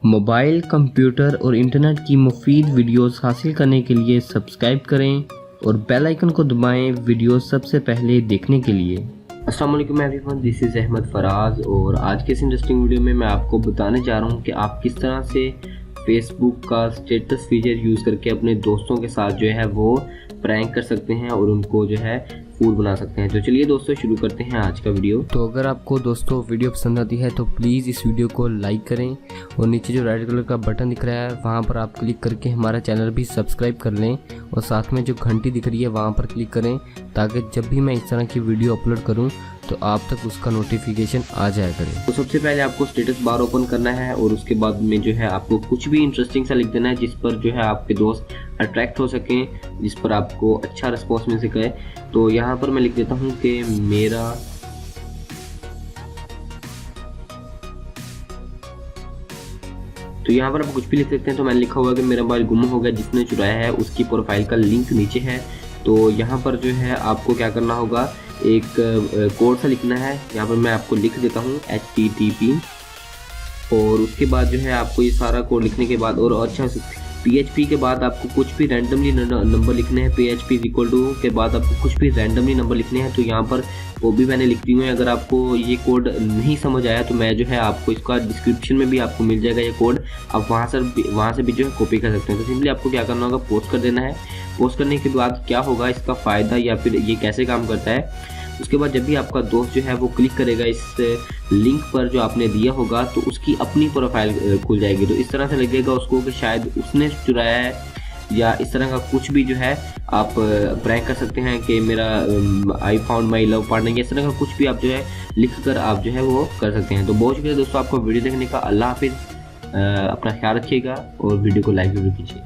Mobile, computer और internet की मुफीद वीडियोस हासिल करने के लिए सब्सक्राइब करें और बेल आइकन को दबाएं वीडियोस सबसे पहले देखने के लिए। अस्सलाम वालेकुम everyone, this is Ahmad Faraz और आज के इस इंटरेस्टिंग वीडियो में मैं आपको बताने जा रहा हूं कि आप किस तरह से फेसबुक का स्टेटस फीचर यूज़ करके अपने दोस्तों के साथ जो है वो प्रैंक कर सकते हैं और उनको जो है फूल बना सकते हैं। तो चलिए दोस्तों शुरू करते हैं आज का वीडियो। तो अगर आपको दोस्तों वीडियो पसंद आती है तो प्लीज़ इस वीडियो को लाइक करें और नीचे जो रेड कलर का बटन दिख रहा है वहाँ पर आप क्लिक करके हमारा चैनल भी सब्सक्राइब कर लें और साथ में जो घंटी दिख रही है वहाँ पर क्लिक करें ताकि जब भी मैं इस तरह की वीडियो अपलोड करूँ तो आप तक उसका नोटिफिकेशन आ जाया करे। तो सबसे पहले आपको स्टेटस बार ओपन करना है और उसके बाद में जो है आपको कुछ भी इंटरेस्टिंग सा लिख देना है जिस पर जो है आपके दोस्त अट्रैक्ट हो सकें, जिस पर आपको अच्छा रिस्पॉन्स मिल सके। तो यहाँ पर मैं लिख देता हूँ कि मेरा तो यहाँ पर आप कुछ भी लिख सकते हैं। तो मैंने लिखा हुआ है कि मेरा मोबाइल गुम हो गया, जिसने चुराया है उसकी प्रोफाइल का लिंक नीचे है। तो यहाँ पर जो है आपको क्या करना होगा, एक कोड सा लिखना है। यहाँ पर मैं आपको लिख देता हूँ HTTP और उसके बाद जो है आपको ये सारा कोड लिखने के बाद और अच्छा PHP के बाद आपको कुछ भी रैंडमली नंबर लिखने हैं। PHP के बाद आपको कुछ भी रैंडमली नंबर लिखने हैं। तो यहाँ पर वो भी मैंने लिख दी हुई है। अगर आपको ये कोड नहीं समझ आया तो मैं जो है आपको इसका डिस्क्रिप्शन में भी आपको मिल जाएगा ये कोड, आप वहाँ से भी जो है कॉपी कर सकते हैं। तो सिंपली आपको क्या करना होगा, पोस्ट कर देना है। पोस्ट करने के बाद क्या होगा, इसका फ़ायदा या फिर ये कैसे काम करता है, उसके बाद जब भी आपका दोस्त जो है वो क्लिक करेगा इस लिंक पर जो आपने दिया होगा तो उसकी अपनी प्रोफाइल खुल जाएगी। तो इस तरह से लगेगा उसको कि शायद उसने चुराया है या इस तरह का कुछ भी जो है आप प्रैंक कर सकते हैं कि मेरा I found my love partner, इस तरह का कुछ भी आप जो है लिख कर आप जो है वो कर सकते हैं। तो बहुत शुक्रिया दोस्तों आपको वीडियो देखने का। अल्लाह हाफिज़, अपना ख्याल रखिएगा और वीडियो को लाइक जरूर कीजिए।